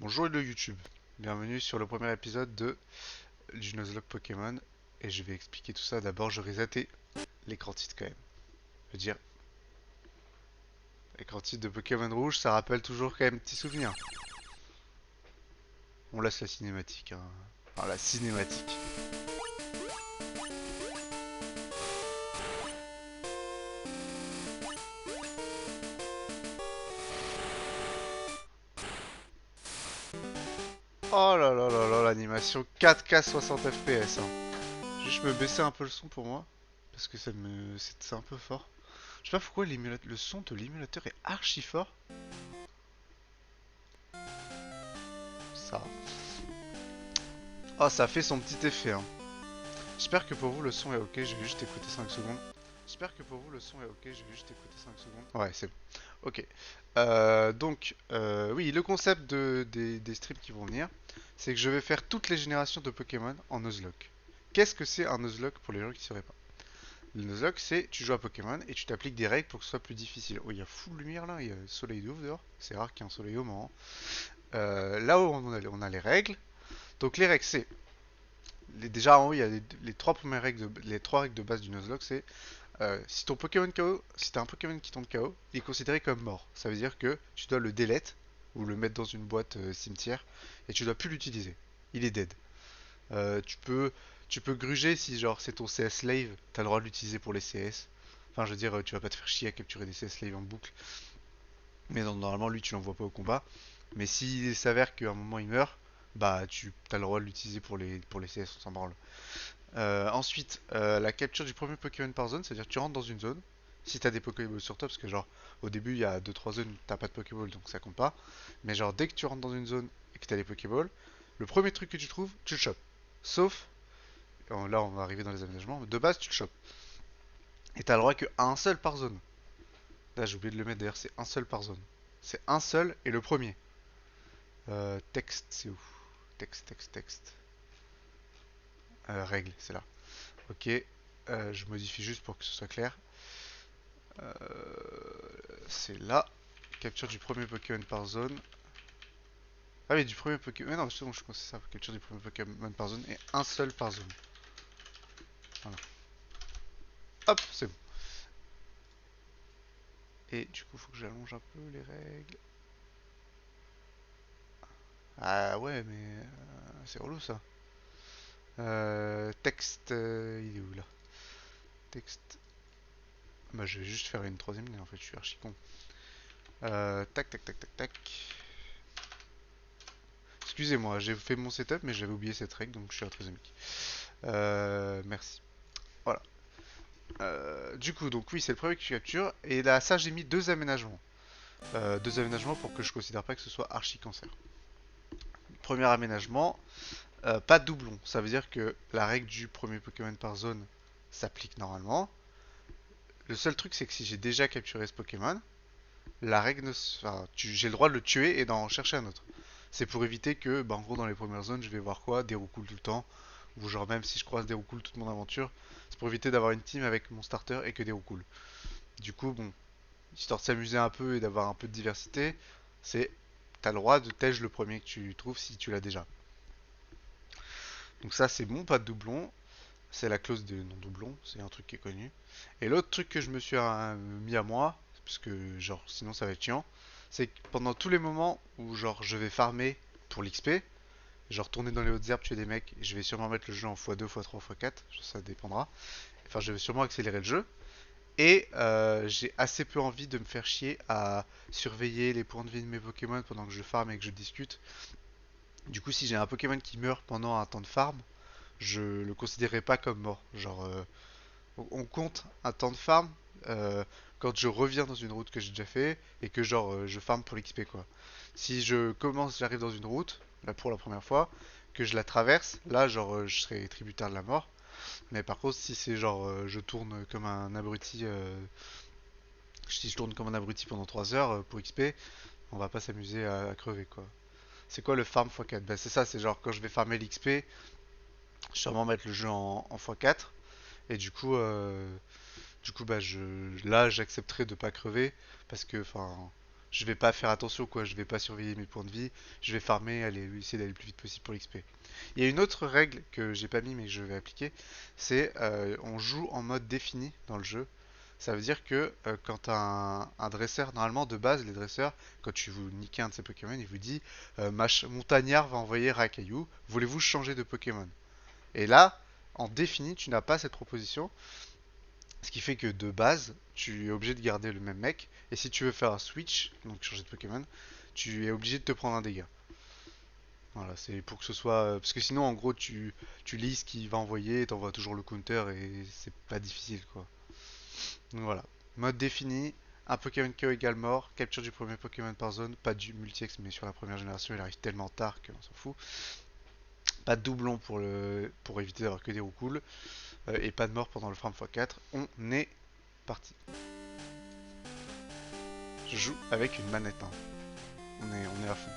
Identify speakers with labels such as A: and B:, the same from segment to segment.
A: Bonjour le YouTube, bienvenue sur le premier épisode du Nuzlocke Pokémon et je vais expliquer tout ça. D'abord, je reseté l'écran titre quand même. Je veux dire, l'écran titre de Pokémon Rouge, ça rappelle toujours quand même petits souvenirs. On laisse la cinématique, hein. Enfin, la cinématique. Oh là là là là, l'animation 4K 60 FPS, hein. Juste me baisser un peu le son pour moi, parce que c'est un peu fort. Je sais pas pourquoi le son de l'émulateur est archi fort. Ça. Oh, ça fait son petit effet, hein. J'espère que pour vous le son est ok, je vais juste écouter 5 secondes. J'espère que pour vous le son est ok, je vais juste écouter 5 secondes. Ouais, c'est bon. Ok. Oui, le concept des streams qui vont venir, c'est que je vais faire toutes les générations de Pokémon en Nuzlocke. Qu'est-ce que c'est un Nuzlocke pour les gens qui ne sauraient pas? Le Nuzlocke, c'est tu joues à Pokémon et tu t'appliques des règles pour que ce soit plus difficile. Oh, il y a full lumière là, il y a le soleil de ouf dehors. C'est rare qu'il y ait un soleil au moment. Là-haut, on a les règles. Donc les règles, c'est déjà en haut, il y a les trois premières règles, les trois règles de base du Nuzlocke, c'est si ton Pokémon KO, si t'as un Pokémon qui tombe KO, il est considéré comme mort. Ça veut dire que tu dois le delete ou le mettre dans une boîte cimetière et tu dois plus l'utiliser. Il est dead. Tu peux, tu peux gruger si genre c'est ton CS slave, t'as le droit de l'utiliser pour les CS. Enfin, je veux dire, tu vas pas te faire chier à capturer des CS slaves en boucle. Mais non, normalement, lui, tu l'envoies pas au combat. Mais s'il s'avère qu'à un moment il meurt, bah tu as le droit de l'utiliser pour les CS, on s'en branle. Ensuite, la capture du premier Pokémon par zone, c'est-à-dire que tu rentres dans une zone, si t'as des Pokéballs sur toi, parce que genre au début il y a 2-3 zones où t'as pas de Pokéball donc ça compte pas, mais genre dès que tu rentres dans une zone et que t'as des Pokéballs, le premier truc que tu trouves, tu le chopes. Sauf, là on va arriver dans les aménagements, de base tu le chopes. Et t'as le droit que à un seul par zone. Là j'ai oublié de le mettre d'ailleurs, c'est un seul par zone. C'est un seul et le premier. Texte, c'est où? Texte. Règle, c'est là. Ok, je modifie juste pour que ce soit clair. C'est là. Capture du premier Pokémon par zone. Ah oui, du premier Pokémon. Non, c'est bon, je pense que c'est ça. Capture du premier Pokémon par zone et un seul par zone. Voilà. Hop, c'est bon. Et du coup, faut que j'allonge un peu les règles. Ah ouais, mais c'est relou ça. Texte, il est où là? Texte. Bah, je vais juste faire une troisième ligne en fait, je suis archi con. Tac. Excusez-moi, j'ai fait mon setup, mais j'avais oublié cette règle, donc je suis à 13 merci. Voilà. Du coup, donc oui, c'est le premier que tu captures. Et là, ça, j'ai mis deux aménagements. Deux aménagements pour que je considère pas que ce soit archi cancer. Premier aménagement, pas de doublon. Ça veut dire que la règle du premier Pokémon par zone s'applique normalement. Le seul truc, c'est que si j'ai déjà capturé ce Pokémon, la règle ne... enfin, j'ai le droit de le tuer et d'en chercher un autre. C'est pour éviter que, bah, en gros, dans les premières zones, je vais voir quoi? Des roucoules tout le temps. Ou genre, même si je croise des roucoules toute mon aventure, c'est pour éviter d'avoir une team avec mon starter et que des roucoules. Du coup, bon, histoire de s'amuser un peu et d'avoir un peu de diversité, c'est t'as le droit de tège le premier que tu trouves si tu l'as déjà. Donc ça c'est bon, pas de doublon. C'est la clause de non-doublon, c'est un truc qui est connu. Et l'autre truc que je me suis mis à moi, parce que genre sinon ça va être chiant, c'est que pendant tous les moments où genre je vais farmer pour l'XP, genre tourner dans les hautes herbes, tuer des mecs, je vais sûrement mettre le jeu en x2, x3, x4, ça dépendra. Enfin je vais sûrement accélérer le jeu. Et j'ai assez peu envie de me faire chier à surveiller les points de vie de mes Pokémon pendant que je farm et que je discute. Du coup, si j'ai un Pokémon qui meurt pendant un temps de farm, je le considérerai pas comme mort. Genre, on compte un temps de farm quand je reviens dans une route que j'ai déjà fait et que genre je farm pour l'XP quoi. Si j'arrive dans une route, là pour la première fois, que je la traverse, là genre je serai tributaire de la mort. Mais par contre, si c'est genre je tourne comme un abruti si je tourne comme un abruti pendant 3 heures pour XP, on va pas s'amuser à crever quoi. C'est quoi le farm x4? Bah c'est ça, c'est genre quand je vais farmer l'XP, je vais sûrement mettre le jeu en x4 et du coup bah là j'accepterai de pas crever parce que enfin Je vais pas faire attention quoi, je vais pas surveiller mes points de vie, je vais farmer, aller essayer d'aller le plus vite possible pour l'XP. Il y a une autre règle que j'ai pas mis mais que je vais appliquer, c'est on joue en mode défini dans le jeu. Ça veut dire que quand un dresseur, normalement de base les dresseurs, quand tu vous niquez un de ces Pokémon, il vous dit Montagnard va envoyer Rakaillou, voulez-vous changer de Pokémon? Et là, en défini, tu n'as pas cette proposition, ce qui fait que de base, tu es obligé de garder le même mec. Et si tu veux faire un switch, donc changer de Pokémon, tu es obligé de te prendre un dégât. Voilà, c'est pour que ce soit. Parce que sinon, en gros, tu lis ce qu'il va envoyer, et t'envoies toujours le counter et c'est pas difficile quoi. Donc voilà. Mode défini, un Pokémon KO égale mort, capture du premier Pokémon par zone, pas du multi-X, mais sur la première génération, il arrive tellement tard qu'on s'en fout. Pas de doublon pour éviter d'avoir que des roucoules. Et pas de mort pendant le farm x4. On est parti. Je joue avec une manette. Hein. On est à fond.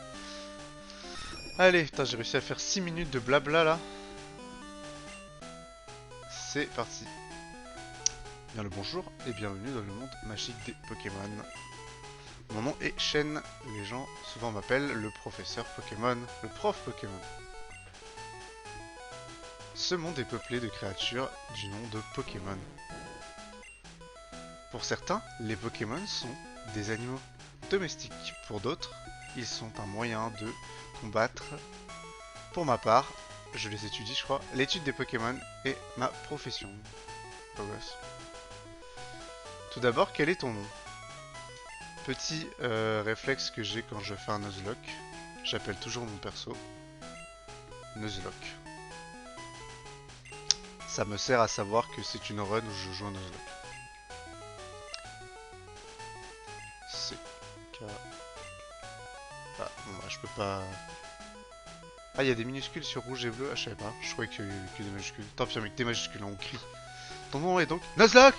A: Allez, putain, j'ai réussi à faire 6 minutes de blabla là. C'est parti. Bien le bonjour et bienvenue dans le monde magique des Pokémon. Mon nom est Shen. Les gens souvent m'appellent le professeur Pokémon, le prof Pokémon. Ce monde est peuplé de créatures du nom de Pokémon. Pour certains, les Pokémon sont des animaux domestiques. Pour d'autres, ils sont un moyen de combattre. Pour ma part, je les étudie, je crois. L'étude des Pokémon est ma profession. Beau gosse. Tout d'abord, quel est ton nom? Petit réflexe que j'ai quand je fais un Nuzlocke. J'appelle toujours mon perso Nuzlocke. Ça me sert à savoir que c'est une run où je joue un Nuzlocke. C'est K. Ah, bon, bah, je peux pas. Ah, il y a des minuscules sur rouge et bleu. Ah, je savais pas. Je croyais qu'il y avait que des majuscules. Tant pis, avec des majuscules, on crie. Ton nom est donc Nuzlocke.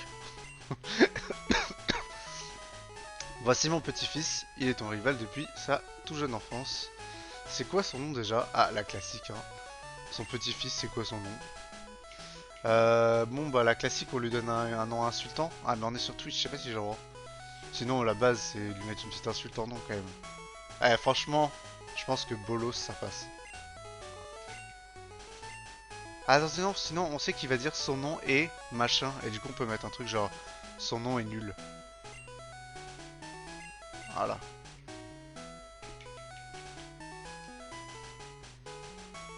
A: Voici mon petit-fils. Il est ton rival depuis sa toute jeune enfance. C'est quoi son nom déjà? Ah, la classique. Hein. Son petit-fils, c'est quoi son nom? Bon, bah, la classique, on lui donne un nom insultant. Ah, mais on est sur Twitch, je sais pas si j'ai le droit. Sinon, la base, c'est lui mettre une petite insulte en nom quand même. Eh, franchement, je pense que Bolos, ça passe. Ah, non, sinon, on sait qu'il va dire son nom est machin. Et du coup, on peut mettre un truc genre son nom est nul. Voilà.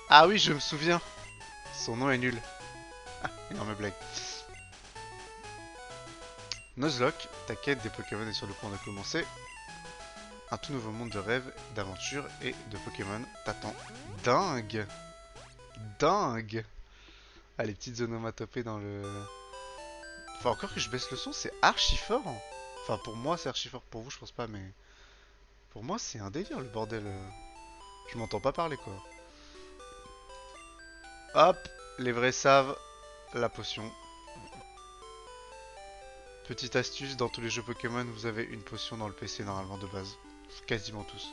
A: Ah oui, je me souviens. Son nom est nul. Ah, énorme blague. Nuzlocke, ta quête des Pokémon est sur le point de commencer. Un tout nouveau monde de rêves, d'aventures et de Pokémon t'attend. Dingue! Dingue! Ah, les petites onomatopées dans le... Enfin, encore que je baisse le son, c'est archi fort. Enfin, pour moi, c'est archi fort. Pour vous, je pense pas, mais... Pour moi, c'est un délire, le bordel. Je m'entends pas parler, quoi. Hop! Les vrais savent. La potion. Petite astuce, dans tous les jeux Pokémon, vous avez une potion dans le PC, normalement, de base. Quasiment tous.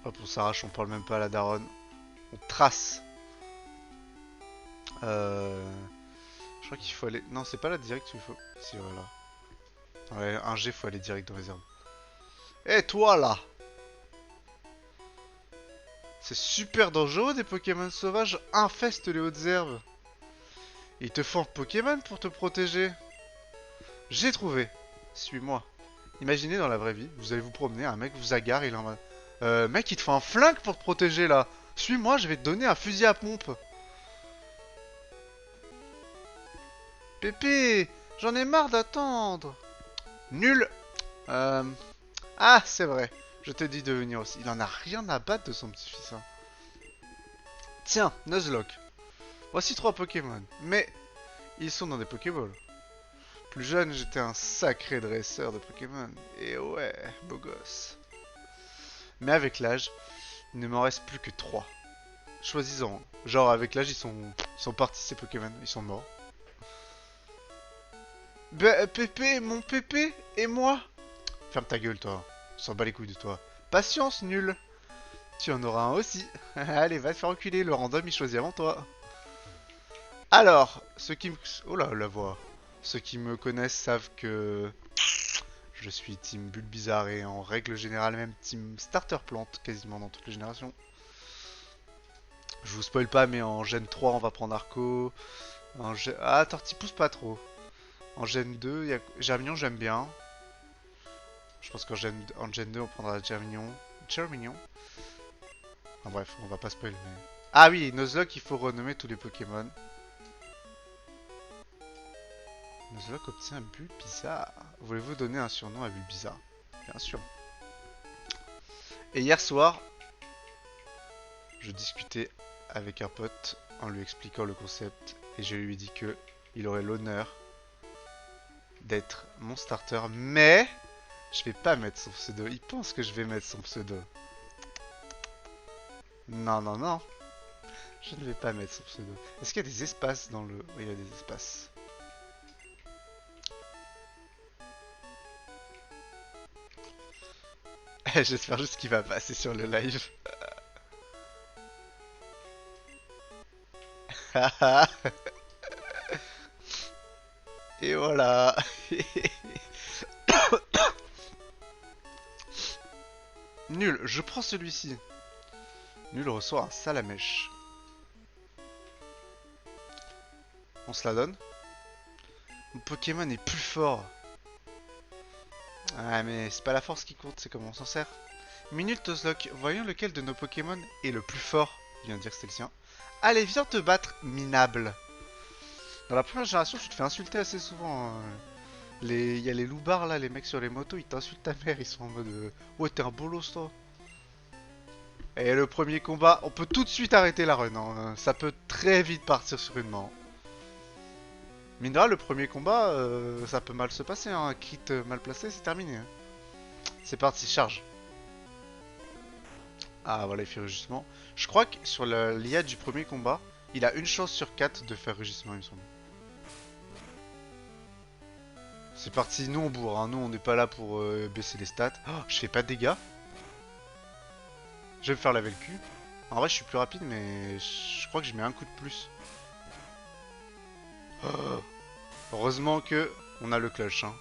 A: Hop, on s'arrache, on parle même pas à la daronne. On trace. Je crois qu'il faut aller... Non, c'est pas là direct qu'il faut... Si, voilà. Ouais, un G, faut aller direct dans les herbes. Eh, toi, là! C'est super dangereux, des Pokémon sauvages infestent les hautes herbes. Ils te font un Pokémon pour te protéger. J'ai trouvé. Suis-moi. Imaginez dans la vraie vie, vous allez vous promener, un mec vous agarre, il est en mode... mec, il te faut un flingue pour te protéger, là. Suis-moi, je vais te donner un fusil à pompe. Pépé, j'en ai marre d'attendre. Nul. Ah, c'est vrai. Je te dis de venir aussi. Il en a rien à battre de son petit-fils. Hein. Tiens, Nuzlocke. Voici 3 Pokémon. Mais ils sont dans des Pokéballs. Plus jeune, j'étais un sacré dresseur de Pokémon. Et ouais, beau gosse. Mais avec l'âge, il ne m'en reste plus que 3. Choisis-en. Genre, avec l'âge, ils sont partis ces Pokémon. Ils sont morts. Bah, Pépé, mon Pépé, et moi? Ferme ta gueule, toi. On s'en bat les couilles de toi. Patience, nul. Tu en auras un aussi. Allez, va te faire enculer. Le random, il choisit avant toi. Alors, ce qui me... Oh là, la voix. Ceux qui me connaissent savent que je suis team Bulbizarre et en règle générale même team Starter Plante quasiment dans toutes les générations. Je vous spoil pas mais en Gen 3 on va prendre Arco. Ah Tortipousse pas trop. En Gen 2, Germignon j'aime bien. Je pense en Gen 2 on prendra Germignon. Germignon. Enfin, bref, on va pas spoiler. Mais... Ah oui, Nuzlocke il faut renommer tous les Pokémon. Nuzlocke obtient Bulbizarre. Voulez-vous donner un surnom à Bulbizarre? Bien sûr. Et hier soir, je discutais avec un pote en lui expliquant le concept et je lui ai dit que il aurait l'honneur d'être mon starter, mais je vais pas mettre son pseudo. Il pense que je vais mettre son pseudo. Non, non, non. Je ne vais pas mettre son pseudo. Est-ce qu'il y a des espaces dans le... Oui, il y a des espaces. J'espère juste qu'il va passer sur le live. Et voilà. Nul, je prends celui-ci. Nul reçoit un salamèche. On se la donne. Mon Pokémon est plus fort. Ah mais c'est pas la force qui compte, c'est comment on s'en sert. Minute Nuzlocke, voyons lequel de nos Pokémon est le plus fort. Il vient de dire que c'était le sien. Allez, viens te battre, minable. Dans la première génération, tu te fais insulter assez souvent. Hein. Il y a les loupards là, les mecs sur les motos, ils t'insultent ta mère, ils sont en mode ouais, t'es un bolos toi. Et le premier combat, on peut tout de suite arrêter la run. Hein. Ça peut très vite partir sur une main. Mindra, le premier combat, ça peut mal se passer. Hein. Un crit mal placé, c'est terminé. Hein. C'est parti, charge. Ah voilà, il fait rugissement. Je crois que sur l'IA du premier combat, il a une chance sur 4 de faire rugissement, il me semble. C'est parti, nous on bourre, hein. Nous on n'est pas là pour baisser les stats. Oh, je fais pas de dégâts. Je vais me faire laver le cul. En vrai, je suis plus rapide, mais je crois que je mets un coup de plus. Oh. Heureusement que on a le clutch. Hein.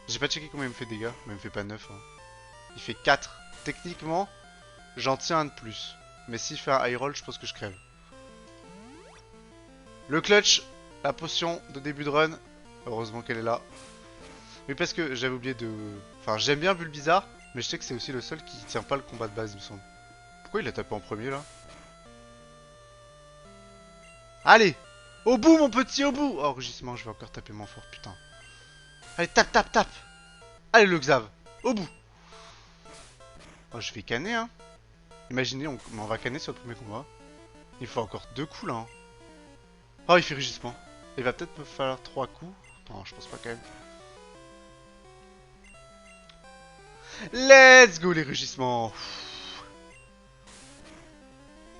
A: J'ai pas checké combien il me fait de dégâts, mais il me fait pas 9. Hein. Il fait 4. Techniquement, j'en tiens un de plus. Mais si je fais un high roll, je pense que je crève. Le clutch, la potion de début de run. Heureusement qu'elle est là. Oui, parce que j'avais oublié de... Enfin, j'aime bien Bulbizarre, mais je sais que c'est aussi le seul qui tient pas le combat de base, il me semble. Pourquoi il a tapé en premier, là? Allez! Au bout, mon petit, au bout! Oh, rugissement, je vais encore taper moins fort, putain. Allez, tape, tape, tape! Allez, le Xav! Au bout! Oh, je vais canner, hein. Imaginez, on va canner sur le premier combat. Il faut encore 2 coups, là. Hein. Oh, il fait rugissement. Il va peut-être me falloir 3 coups. Non, je pense pas quand même. Let's go, les rugissements!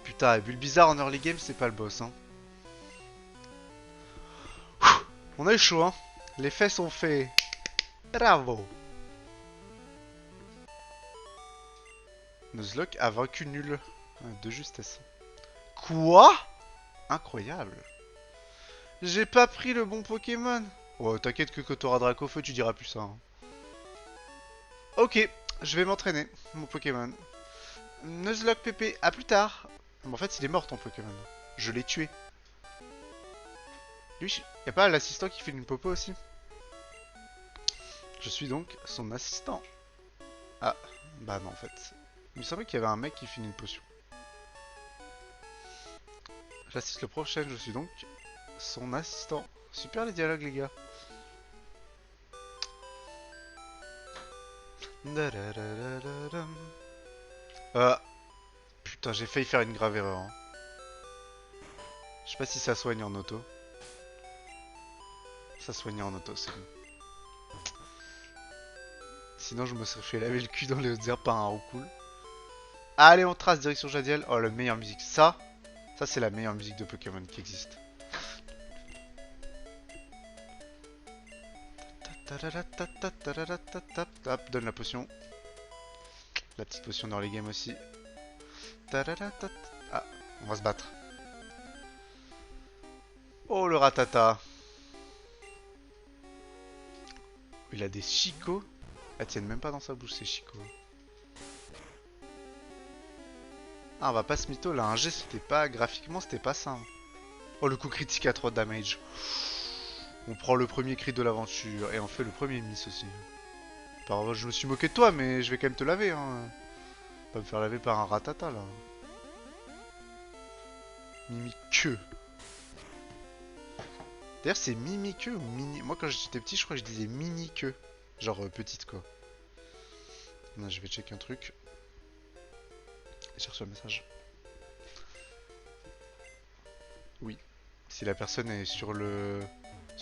A: Putain, Bulbizarre en early game, c'est pas le boss, hein. On a eu chaud, hein. Les faits sont faits. Bravo! Nuzlocke a vaincu nul. De justesse. Quoi? Incroyable. J'ai pas pris le bon Pokémon. Oh, t'inquiète que quand t'auras Dracofeu, tu diras plus ça. Hein. Ok, je vais m'entraîner, mon Pokémon. Nuzlocke PP, à plus tard. Mais en fait, il est mort ton Pokémon. Je l'ai tué. Lui, y'a pas l'assistant qui fait une popo aussi? Je suis donc son assistant. Ah, bah non en fait. Il me semblait qu'il y avait un mec qui finit une potion. J'assiste le prochain, je suis donc son assistant. Super les dialogues les gars. Putain, j'ai failli faire une grave erreur. Hein. Je sais pas si ça soigne en auto. Ça soigne en auto, c'est bon. Sinon, je me serais fait laver le cul dans les hautes herbes par un roucoule. Allez, on trace direction Jadiel. Oh, la meilleure musique. Ça c'est la meilleure musique de Pokémon qui existe. Donne la potion. La petite potion dans les games aussi. Ah, on va se battre. Oh, le ratata. Il a des chicots. Elles tiennent même pas dans sa bouche ces chicots. Ah, on va pas se mytho là. Un G c'était pas. Graphiquement c'était pas ça, hein. Oh, le coup critique à 3 damage. On prend le premier cri de l'aventure et on fait le premier miss aussi. Par je me suis moqué de toi, mais je vais quand même te laver, hein. Pas me faire laver par un ratata là. Mimiqueux. D'ailleurs, c'est mimiqueux ou mini. Moi, quand j'étais petit, je crois que je disais mini-queue. Genre petite quoi. Non, je vais checker un truc. J'ai reçu un message. Oui. Si la personne est sur le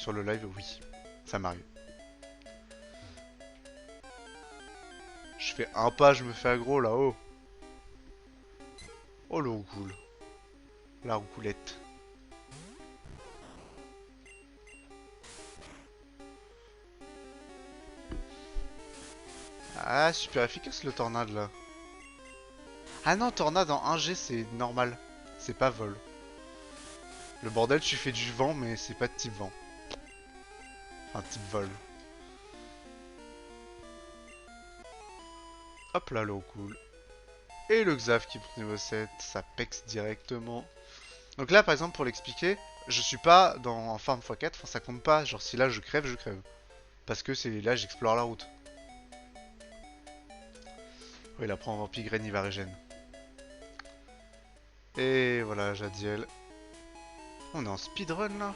A: live, oui. Ça m'arrive. Je fais un pas, je me fais aggro là-haut. Oh le roucoule. La roucoulette. Ah, super efficace le tornade là. Ah non, tornade en 1G c'est normal. C'est pas vol. Le bordel, tu fais du vent, mais c'est pas de type vent. Enfin, type vol. Hop là, le roucoule. Et le Xav qui monte niveau 7, ça pexe directement. Donc là, par exemple, pour l'expliquer, je suis pas en farm x4, enfin ça compte pas. Genre si là je crève, je crève. Parce que c'est là, j'explore la route. Oui, il apprend en Vampigraine, il va régène. Et voilà, Jadiel. On est en speedrun là.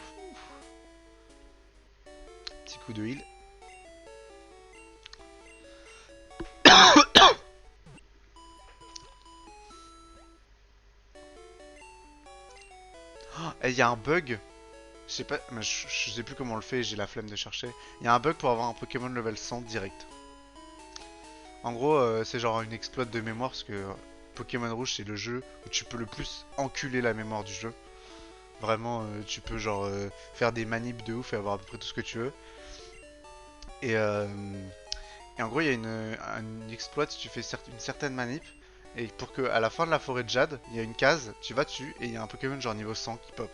A: Petit coup de heal. Et il y a un bug. Je sais pas, mais je sais plus comment on le fait, j'ai la flemme de chercher. Il y a un bug pour avoir un Pokémon level 100 direct. En gros, c'est genre une exploit de mémoire parce que Pokémon Rouge c'est le jeu où tu peux le plus enculer la mémoire du jeu. Vraiment, tu peux genre faire des manips de ouf et avoir à peu près tout ce que tu veux. Et, euh, et en gros, il y a une exploit si tu fais une certaine manip. Et pour que à la fin de la forêt de Jade, il y a une case, tu vas dessus et il y a un Pokémon genre niveau 100 qui pop.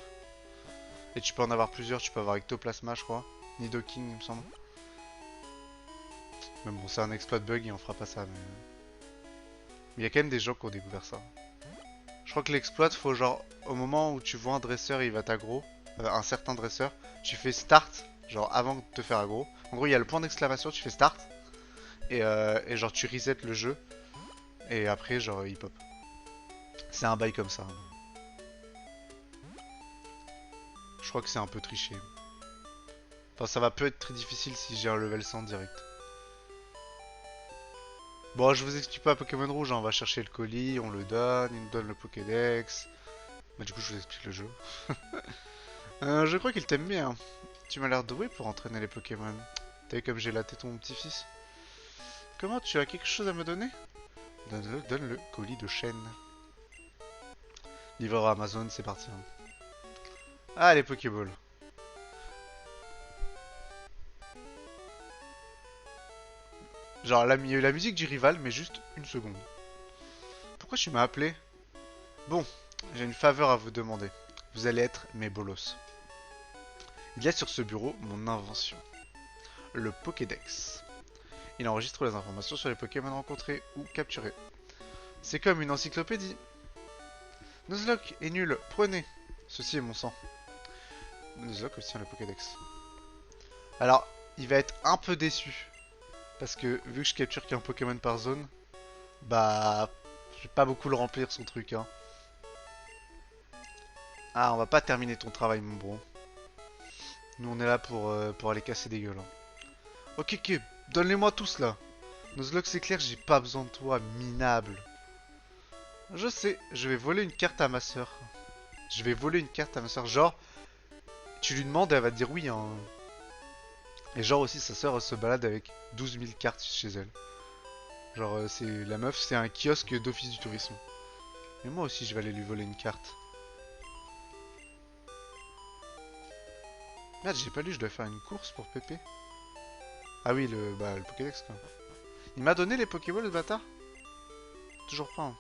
A: Et tu peux en avoir plusieurs, tu peux avoir Ectoplasma, je crois. Nidoking, il me semble. Mais bon, c'est un exploit de bug et on fera pas ça. Mais il y a quand même des gens qui ont découvert ça. Je crois que l'exploit, faut genre, au moment où tu vois un dresseur, il va t'aggro, un certain dresseur, tu fais start, genre avant de te faire aggro. En gros, il y a le point d'exclamation, tu fais start, et genre tu reset le jeu, et après, genre, il pop. C'est un bail comme ça. Je crois que c'est un peu triché. Enfin, ça va peut être très difficile si j'ai un level 100 direct. Bon, je vous explique pas Pokémon Rouge, hein. On va chercher le colis, on le donne, il nous donne le Pokédex. Bah, du coup, je vous explique le jeu. Je crois qu'il t'aime bien. Tu m'as l'air doué pour entraîner les Pokémon. T'as vu comme j'ai laté ton petit-fils? Comment, tu as quelque chose à me donner? Donne le colis de chêne. Livreur Amazon, c'est parti, hein. Ah, les Pokéballs. Genre, il y a eu la musique du rival, mais juste une seconde. Pourquoi tu m'as appelé? Bon, j'ai une faveur à vous demander. Vous allez être mes bolos. Il y a sur ce bureau mon invention. Le Pokédex. Il enregistre les informations sur les Pokémon rencontrés ou capturés. C'est comme une encyclopédie. Nuzlocke est nul, prenez. Ceci est mon sang. Nuzlocke obtient le Pokédex. Alors, il va être un peu déçu. Parce que vu que je capture qu'un Pokémon par zone, bah, je vais pas beaucoup le remplir son truc, hein. Ah, on va pas terminer ton travail, mon bro. Nous, on est là pour aller casser des gueules, hein. Ok, ok, donne-les-moi tous là. Nuzlocke, c'est clair, j'ai pas besoin de toi, minable. Je sais, je vais voler une carte à ma soeur. Je vais voler une carte à ma soeur. Genre, tu lui demandes et elle va te dire oui, hein. Et genre aussi, sa soeur elle se balade avec 12 000 cartes chez elle. Genre, c'est la meuf, c'est un kiosque d'office du tourisme. Mais moi aussi, je vais aller lui voler une carte. Merde, j'ai pas lu, je dois faire une course pour Pépé. Ah oui, le Pokédex quoi. Il m'a donné les Pokéballs, le bâtard? Toujours pas, hein.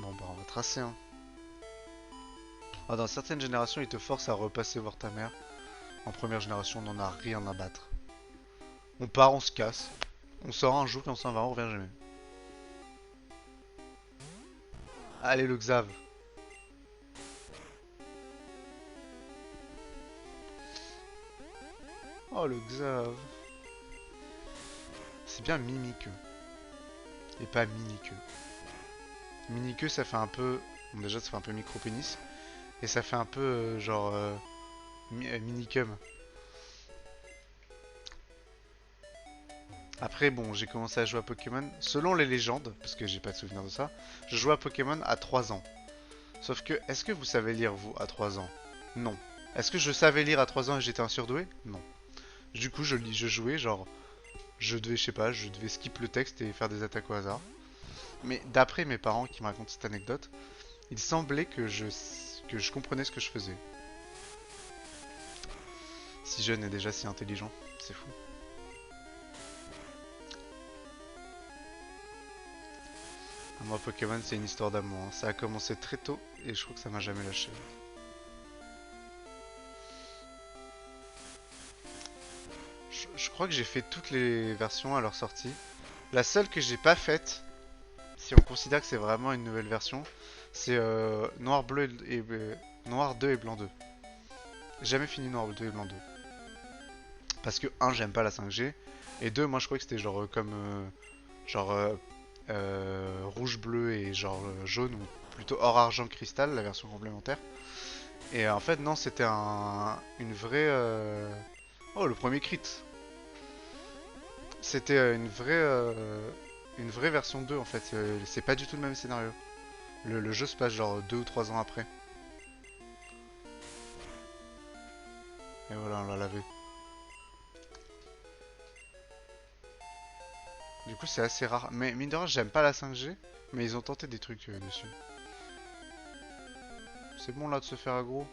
A: Bon, bah, on va tracer, hein. Ah, dans certaines générations, ils te forcent à repasser voir ta mère. En première génération, on n'en a rien à battre. On part, on se casse. On sort un jour et on s'en va, on revient jamais. Allez, le Xav. Oh, le Xav. C'est bien Mimiqueux. Et pas Miniqueux. Miniqueux, ça fait un peu... Bon, déjà, ça fait un peu micro-pénis. Et ça fait un peu, genre... minicum. Après, bon, j'ai commencé à jouer à Pokémon. Selon les légendes, parce que j'ai pas de souvenir de ça, je jouais à Pokémon à 3 ans. Sauf que, est-ce que vous savez lire, vous, à 3 ans? Non. Est-ce que je savais lire à 3 ans et j'étais un surdoué? Non. Du coup, je jouais, genre, je devais, je sais pas, je devais skip le texte et faire des attaques au hasard. Mais d'après mes parents qui me racontent cette anecdote, il semblait que je comprenais ce que je faisais. Si jeune et déjà si intelligent, c'est fou. Moi, Pokémon, c'est une histoire d'amour, hein. Ça a commencé très tôt et je crois que ça m'a jamais lâché. Je crois que j'ai fait toutes les versions à leur sortie. La seule que j'ai pas faite, si on considère que c'est vraiment une nouvelle version, c'est Noir, Bleu Noir 2 et Blanc 2. J'ai jamais fini Noir 2 et Blanc 2. Parce que 1, j'aime pas la 5G. Et 2, moi je crois que c'était genre comme genre rouge, bleu et genre jaune ou plutôt or, argent, cristal, la version complémentaire. Et en fait, non, c'était une vraie. Oh, le premier crit! C'était une vraie version 2 en fait. C'est pas du tout le même scénario. Le jeu se passe genre 2 ou 3 ans après. Et voilà, on l'a lavé. Du coup, c'est assez rare. Mais mine de rien, j'aime pas la 5G. Mais ils ont tenté des trucs dessus. C'est bon là de se faire aggro.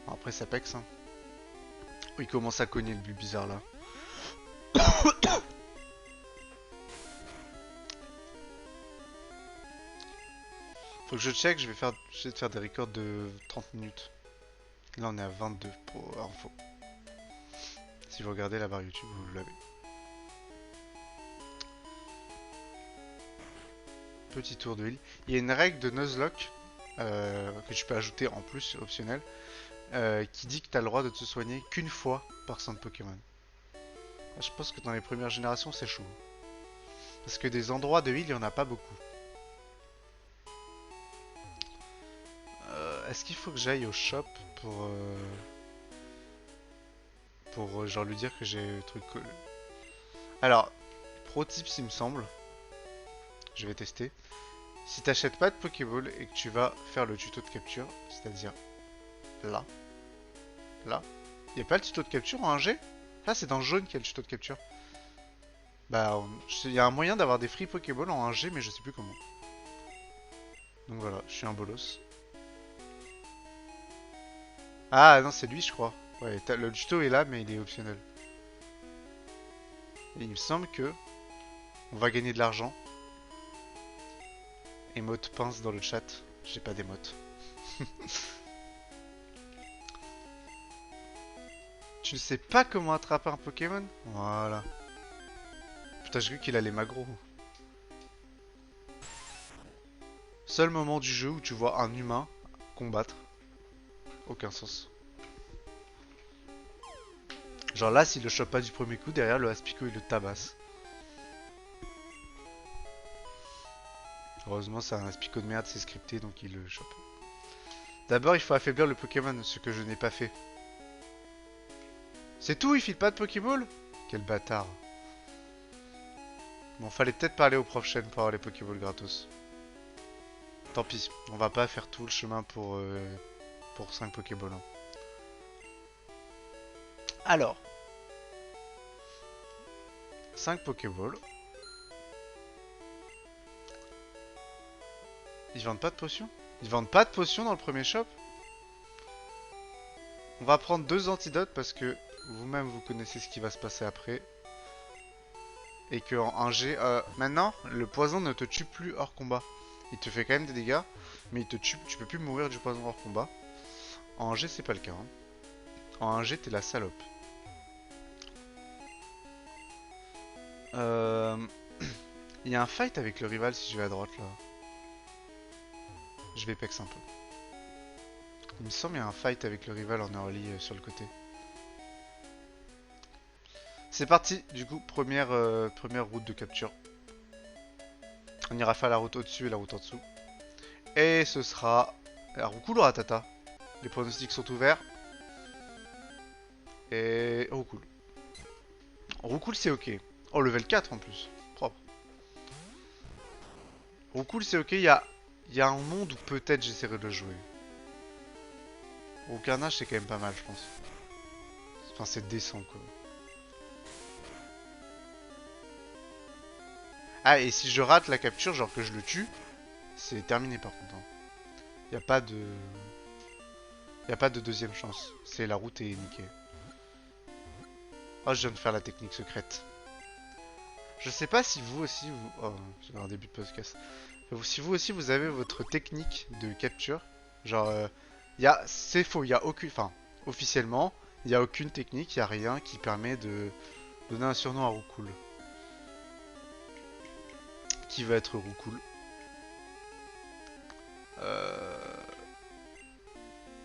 A: Bon, après, ça pexe. Hein. Il commence à cogner le but bizarre là. Faut que je check, je vais essayer de faire des records de 30 minutes. Là, on est à 22 pour info. Si vous regardez la barre YouTube, vous l'avez. Petit tour de l'île. Il y a une règle de Nuzlocke que tu peux ajouter en plus, optionnel, qui dit que tu as le droit de te soigner qu'une fois par centre Pokémon. Je pense que dans les premières générations, c'est chaud. Parce que des endroits de île, il n'y en a pas beaucoup. Est-ce qu'il faut que j'aille au shop pour genre lui dire que j'ai le truc... Alors, pro tips il me semble, je vais tester. Si t'achètes pas de Pokéball et que tu vas faire le tuto de capture, c'est-à-dire là, là, y a pas le tuto de capture en 1G? Là c'est dans le jaune qu'il y a le tuto de capture. Bah, il y a un moyen d'avoir des free Pokéball en 1G mais je sais plus comment. Donc voilà, je suis un bolos. Ah non, c'est lui je crois. Ouais, le tuto est là mais il est optionnel. Et il me semble que on va gagner de l'argent. Emote pince dans le chat. J'ai pas d'émote. Tu ne sais pas comment attraper un Pokémon? Voilà. Putain, j'ai vu qu'il allait magro. Seul moment du jeu où tu vois un humain combattre. Aucun sens. Genre là, s'il le chope pas du premier coup, derrière le Aspico il le tabasse. Heureusement, c'est un Aspico de merde, c'est scripté donc il le chope. D'abord, il faut affaiblir le Pokémon, ce que je n'ai pas fait. C'est tout, il file pas de Pokéball? Quel bâtard. Bon, fallait peut-être parler au prof Chen pour avoir les Pokéballs gratos. Tant pis, on va pas faire tout le chemin pour 5 Pokéballs. Hein. Alors, 5 Pokéballs. Ils vendent pas de potions? Ils vendent pas de potions dans le premier shop? On va prendre 2 antidotes parce que vous-même vous connaissez ce qui va se passer après. et que en 1G, maintenant, le poison ne te tue plus hors combat. Il te fait quand même des dégâts, mais il te tue, tu peux plus mourir du poison hors combat. En 1G, c'est pas le cas. Hein. En 1G, t'es la salope. Il y a un fight avec le rival si je vais à droite là. Je vais pex un peu. Il me semble qu'il y a un fight avec le rival en early sur le côté. C'est parti, du coup, première route de capture. On ira faire la route au-dessus et la route en dessous. Et ce sera la Roucoule ou Ratata. Les pronostics sont ouverts. Et Roucoule. Roucoule c'est ok. Oh, level 4 en plus. Propre. Roucoule c'est ok, il y a un monde où peut-être j'essaierai de le jouer. Au carnage c'est quand même pas mal je pense. Enfin c'est décent quoi. Ah et si je rate la capture, genre que je le tue, c'est terminé par contre. Hein. Y a pas de... Y a pas de deuxième chance. C'est la route est niquée. Oh je viens de faire la technique secrète. Je sais pas si vous aussi vous... Oh j'ai un début de podcast. Si vous aussi vous avez votre technique de capture. Genre c'est faux, il y a aucune... Enfin officiellement, il y a aucune technique, il y a rien qui permet de donner un surnom à Roucoule. Qui va être Roucoule.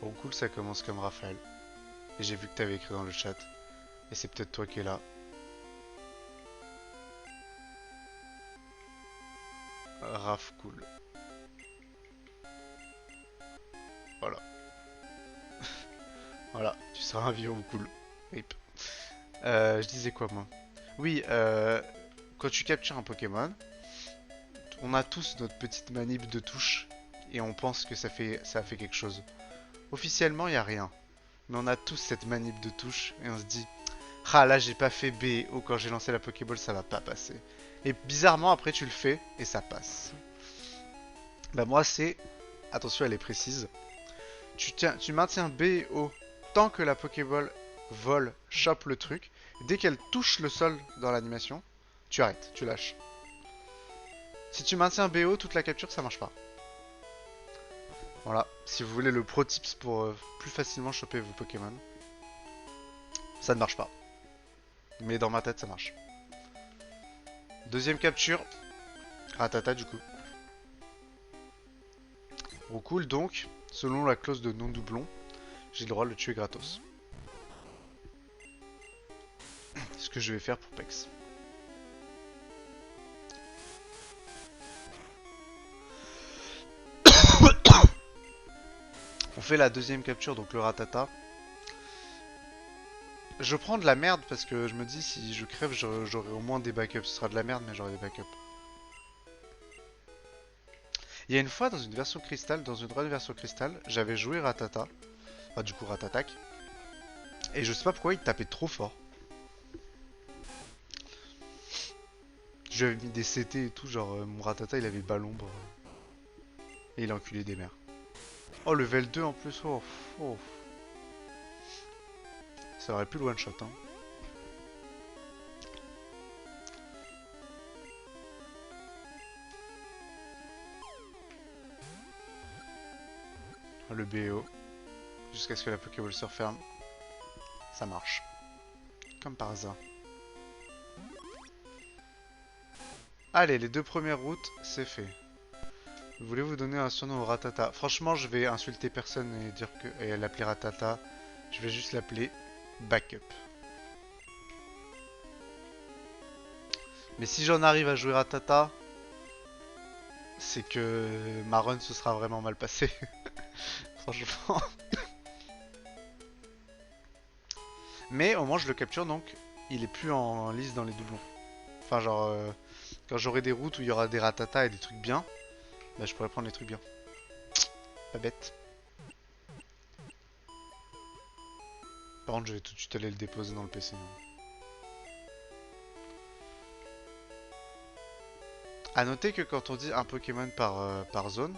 A: Roucoule ça commence comme Raphaël. Et j'ai vu que t'avais écrit dans le chat. Et c'est peut-être toi qui es là. Raf cool. Voilà. Voilà, tu seras un vieux cool. Rip. Je disais quoi moi? Oui, quand tu captures un Pokémon, on a tous notre petite manip de touche et on pense que ça a fait quelque chose. Officiellement, il n'y a rien. Mais on a tous cette manip de touche et on se dit ah là j'ai pas fait B ou quand j'ai lancé la Pokéball ça va pas passer. Et bizarrement après tu le fais et ça passe. Bah moi c'est, attention elle est précise, tu maintiens B et O tant que la Pokéball vole, chope le truc. Dès qu'elle touche le sol dans l'animation, tu arrêtes, tu lâches. Si tu maintiens BO, toute la capture ça marche pas. Voilà, si vous voulez le pro tips pour plus facilement choper vos Pokémon. Ça ne marche pas. Mais dans ma tête ça marche. Deuxième capture. Ratata du coup. Roucoule donc, selon la clause de non-doublon, j'ai le droit de le tuer gratos. C'est ce que je vais faire pour Pex. On fait la deuxième capture, donc le Ratata. Je prends de la merde parce que je me dis si je crève j'aurai au moins des backups. Ce sera de la merde mais j'aurai des backups. Il y a une fois dans une version cristal, dans une run version cristal, j'avais joué Ratata. Enfin du coup Ratatac. Et je sais pas pourquoi il tapait trop fort. Je lui avais mis des CT et tout, genre mon Ratata il avait bas l'ombre. Et il a enculé des mers. Oh level 2 en plus, oh, oh. Ça aurait pu le one shot hein. Le BO. Jusqu'à ce que la Pokéball se referme. Ça marche. Comme par hasard. Allez, les deux premières routes, c'est fait. Voulez-vous donner un surnom au Ratata? Franchement, je vais insulter personne et dire que... Et l'appeler Ratata. Je vais juste l'appeler Backup. Mais si j'en arrive à jouer Ratata, c'est que ma run se sera vraiment mal passée. Franchement. Mais au moins je le capture donc il est plus en liste dans les doublons. Enfin genre quand j'aurai des routes où il y aura des Ratata et des trucs bien, bah je pourrais prendre les trucs bien. Pas bête. Par contre je vais tout de suite aller le déposer dans le PC. A noter que quand on dit un Pokémon par zone,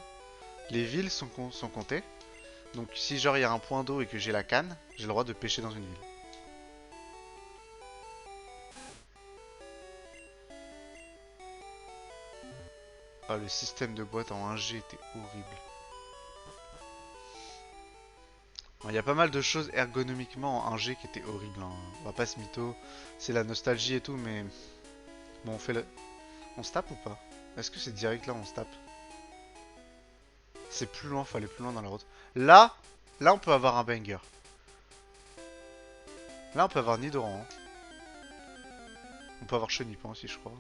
A: les villes sont comptées. Donc si genre il y a un point d'eau et que j'ai la canne, j'ai le droit de pêcher dans une ville. Ah, le système de boîte en 1G était horrible. Il y a pas mal de choses ergonomiquement en 1G qui étaient horribles, hein. On va pas se mytho. C'est la nostalgie et tout, mais... Bon, on fait le... On se tape ou pas? Est-ce que c'est direct là, on se tape? C'est plus loin, faut aller plus loin dans la route. Là, là on peut avoir un banger. Là on peut avoir Nidoran, hein. On peut avoir Chenipan aussi je crois.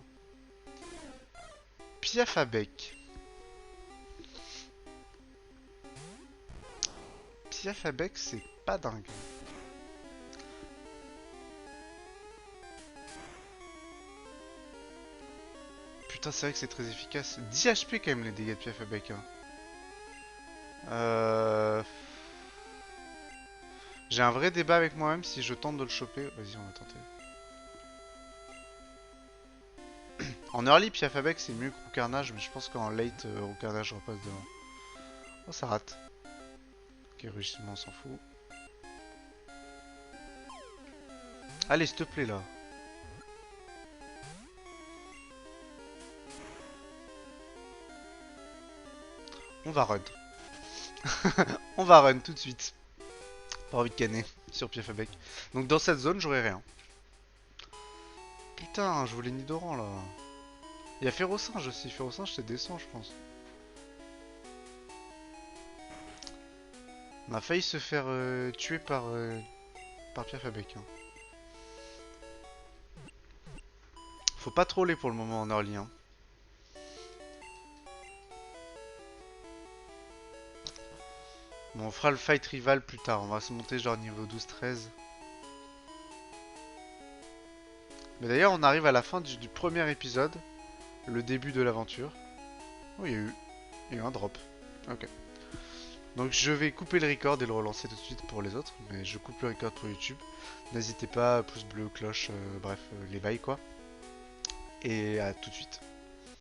A: Piafabec. Piafabec c'est pas dingue. Putain c'est vrai que c'est très efficace. 10 HP quand même les dégâts de Piafabec, hein. J'ai un vrai débat avec moi-même si je tente de le choper. Vas-y on va tenter. En early, Piafabec c'est mieux que Roucarnage, mais je pense qu'en late, Roucarnage repasse devant. Oh, ça rate. Ok, rugissement, on s'en fout. Allez, s'il te plaît, là. On va run. On va run tout de suite. Pas envie de canner sur Piafabec. Donc dans cette zone, j'aurai rien. Putain, je voulais Nidoran, là. Il y a Ferrosinge aussi. Ferrosinge, c'est décent, je pense. On a failli se faire tuer par Piafabec, hein. Faut pas troller pour le moment en early, hein. Bon, on fera le fight rival plus tard. On va se monter genre niveau 12-13. Mais d'ailleurs, on arrive à la fin du premier épisode. Le début de l'aventure. Oh, il y a eu un drop. Ok. Donc je vais couper le record et le relancer tout de suite pour les autres. Mais je coupe le record pour YouTube. N'hésitez pas, pouce bleu, cloche, bref, les bails quoi. Et à tout de suite.